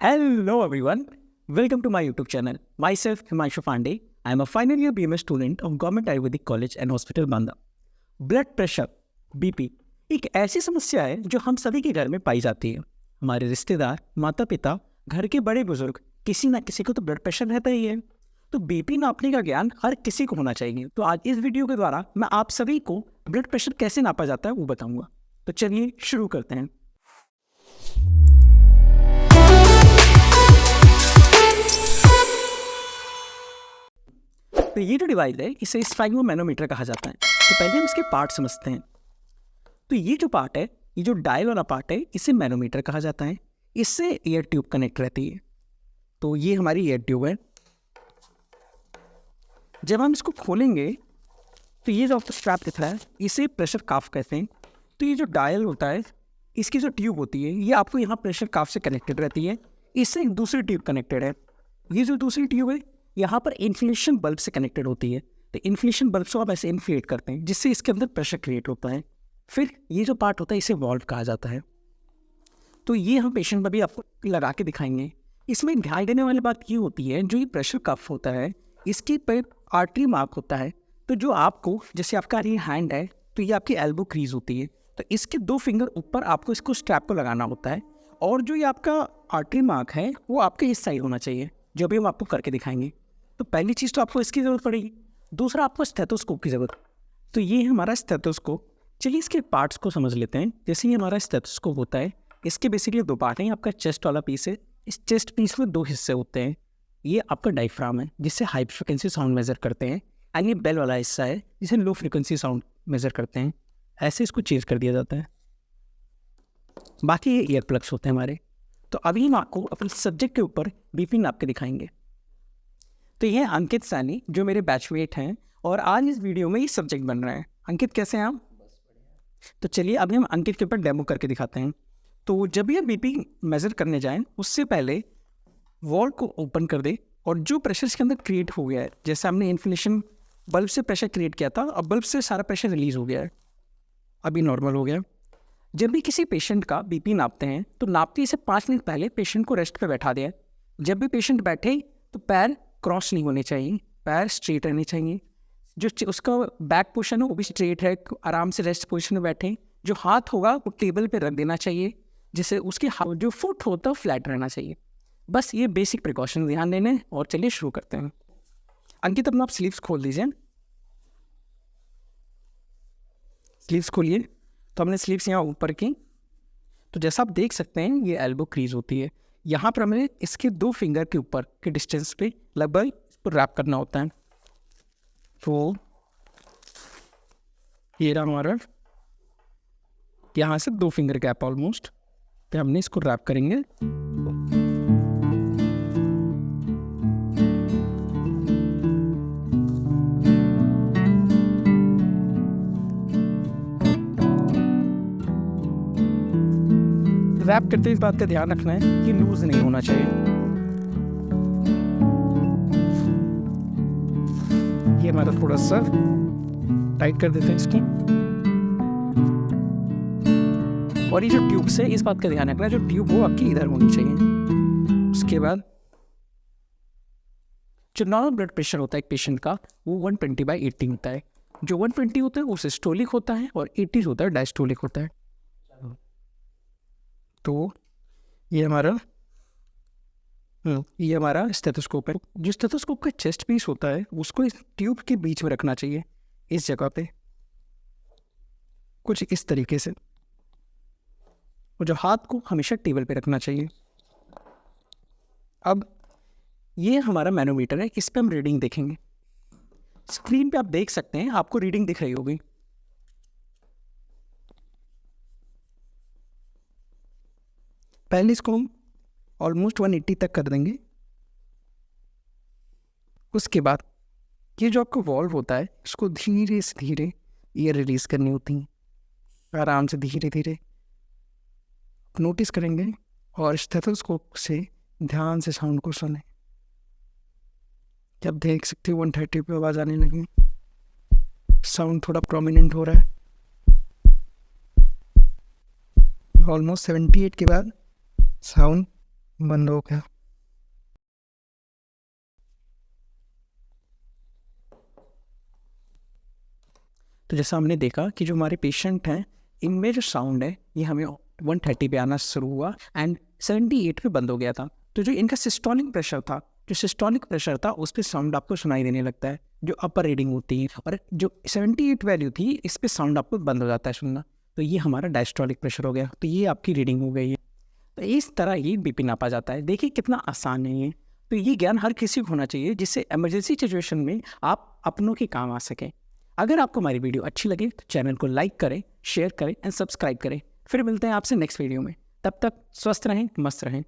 Hello everyone, welcome to my YouTube channel. Myself Himanshu Pandey. I am a final year BMS student of Government Ayurvedic College and Hospital Banda. Blood pressure BP एक ऐसी समस्या है जो हम सभी के घर में पाई जाती है. हमारे रिश्तेदार, माता पिता, घर के बड़े बुजुर्ग किसी ना किसी को तो ब्लड प्रेशर रहता ही है. तो बीपी नापने का ज्ञान हर किसी को होना चाहिए. तो आज इस वीडियो के द्वारा मैं आप सभी को ब्लड प्रेशर कैसे नापा जाता है वो बताऊंगा. तो चलिए शुरू करते हैं. तो ये जो डिवाइस है इसे स्फिग्मोमैनोमीटर कहा जाता है. तो पहले हम इसके पार्ट समझते हैं. तो ये जो पार्ट है, ये जो डायल वाला पार्ट है, इसे मैनोमीटर कहा जाता है. इससे एयर ट्यूब कनेक्ट रहती है. तो ये हमारी एयर ट्यूब है. जब हम इसको खोलेंगे तो ये जो आपको स्ट्रैप दिख रहा है इसे प्रेशर काफ कहते हैं. तो ये जो डायल होता है, इसकी जो ट्यूब होती है ये आपको यहाँ प्रेशर काफ से कनेक्टेड रहती है. इससे एक दूसरी ट्यूब कनेक्टेड है. ये जो दूसरी ट्यूब है यहाँ पर इन्फ्लेशन बल्ब से कनेक्टेड होती है. तो इन्फ्लेशन बल्ब को आप ऐसे इन्फ्लेट करते हैं जिससे इसके अंदर प्रेशर क्रिएट होता है. फिर ये जो पार्ट होता है इसे वॉल्व कहा जाता है. तो ये हम पेशेंट में भी आपको लगा के दिखाएंगे. इसमें ध्यान देने वाली बात ये होती है, जो ये प्रेशर कफ होता है इसके पर आर्टरी मार्क होता है. तो जो आपको, जैसे आपका ये हैंड है तो ये आपकी एल्बो क्रीज होती है. तो इसके 2 फिंगर ऊपर आपको इसको स्ट्रैप को लगाना होता है. और जो ये आपका आर्टरी मार्क है वो आपके इस साइड होना चाहिए, जो भी हम आपको करके दिखाएंगे. तो पहली चीज़ तो आपको इसकी ज़रूरत पड़ेगी. दूसरा आपको स्टेथोस्कोप की ज़रूरत. तो ये है हमारा स्टेथोस्कोप. चलिए इसके पार्ट्स को समझ लेते हैं. जैसे ये हमारा स्टेथोस्कोप होता है, इसके बेसिकली 2 पार्ट हैं. आपका चेस्ट वाला पीस है. इस चेस्ट पीस में 2 हिस्से होते हैं. ये आपका डायफ्राम है जिससे हाई फ्रिक्वेंसी साउंड मेज़र करते हैं. एंड ये बेल वाला हिस्सा है जिसे लो फ्रिक्वेंसी साउंड मेज़र करते हैं. ऐसे इसको चेंज कर दिया जाता है. बाकी ये ईयर प्लग्स होते हैं हमारे. तो अभी हम आपको अपने सब्जेक्ट के ऊपर बीपी नाप के दिखाएंगे. तो ये अंकित सैनी जो मेरे बैचमेट हैं और आज इस वीडियो में ये सब्जेक्ट बन रहा है. अंकित कैसे हैं आप? तो चलिए अभी हम अंकित के ऊपर डेमो करके दिखाते हैं. तो जब ये बीपी मेज़र करने जाएं उससे पहले वॉल को ओपन कर दे और जो प्रेशर इसके अंदर क्रिएट हो गया है, जैसे हमने इन्फ्लेशन बल्ब से प्रेशर क्रिएट किया था, अब बल्ब से सारा प्रेशर रिलीज़ हो गया है, अभी नॉर्मल हो गया. जब भी किसी पेशेंट का बीपी नापते हैं तो नापते से 5 मिनट पहले पेशेंट को रेस्ट पे बैठा दें. जब भी पेशेंट बैठे तो पैर क्रॉस नहीं होने चाहिए, पैर स्ट्रेट रहने चाहिए. जो उसका बैक पोर्शन है वो भी स्ट्रेट है, आराम से रेस्ट पोजीशन में बैठें. जो हाथ होगा वो टेबल पे रख देना चाहिए, जिससे उसके जो फुट होता है फ्लैट रहना चाहिए. बस ये बेसिक प्रिकॉशन ध्यान देने. और चलिए शुरू करते हैं. अंकित अपना आप स्लीव्स खोल दीजिए. स्लीव्स खोलिए. तो हमने स्लीव्स यहाँ ऊपर की. तो जैसा आप देख सकते हैं ये एल्बो क्रीज होती है. यहाँ पर हमें इसके 2 फिंगर के ऊपर के डिस्टेंस पे लगभग इसको रैप करना होता है. तो ये रहा हमारा, यहाँ से 2 फिंगर गैप ऑलमोस्ट पे हमने इसको रैप करेंगे. रैप करते इस बात का ध्यान रखना है कि लूज नहीं होना चाहिए. ये हमारा थोड़ा सा टाइट कर देते हैं इसकी. और ये जो ट्यूब से इस बात का ध्यान रखना है, जो ट्यूब हो आपकी इधर होनी चाहिए. उसके बाद जो नॉर्मल ब्लड प्रेशर होता है एक पेशेंट का वो 120/80 होता है. जो 120 होता है वो सिस्टोलिक होता है और 80 होता है डायस्टोलिक होता है. तो ये हमारा स्टेथोस्कोप है. जो स्टेथोस्कोप का चेस्ट पीस होता है उसको इस ट्यूब के बीच में रखना चाहिए, इस जगह पे कुछ इस तरीके से. और जो हाथ को हमेशा टेबल पे रखना चाहिए. अब ये हमारा मैनोमीटर है, इस पे हम रीडिंग देखेंगे. स्क्रीन पे आप देख सकते हैं, आपको रीडिंग दिख रही होगी. पहले इसको हम ऑलमोस्ट 180 तक कर देंगे. उसके बाद ये जो आपका वॉल्व होता है इसको धीरे से धीरे एयर रिलीज़ करनी होती है. आराम से धीरे धीरे नोटिस करेंगे और स्टेथोस्कोप से ध्यान से साउंड को सुने. जब देख सकते हो 130 पे आवाज़ आने लगी, साउंड थोड़ा प्रोमिनेंट हो रहा है. ऑलमोस्ट 78 के बाद साउंड बंद हो गया। तो जैसा हमने देखा कि जो हमारे पेशेंट हैं, इनमें जो साउंड है ये हमें 130 पे आना शुरू हुआ एंड 78 पे बंद हो गया था। तो जो इनका सिस्टोलिक प्रेशर था, जो सिस्टोलिक प्रेशर था उस पर साउंड आपको सुनाई देने लगता है, जो अपर रीडिंग होती है, और जो 78 वैल्यू थी इस पे साउंड आपको बंद हो जाता है सुनना। तो ये हमारा डायस्टोलिक प्रेशर हो गया। तो ये आपकी रीडिंग हो गई है। तो इस तरह ही बीपी नापा जाता है। देखिए कितना आसान है ये। तो ये ज्ञान हर किसी को होना चाहिए जिससे इमरजेंसी सिचुएशन में आप अपनों के काम आ सकें। अगर आपको हमारी वीडियो अच्छी लगे तो चैनल को लाइक करें, शेयर करें एंड सब्सक्राइब करें। फिर मिलते हैं आपसे नेक्स्ट वीडियो में। तब तक स्वस्थ रहें, मस्त रहें।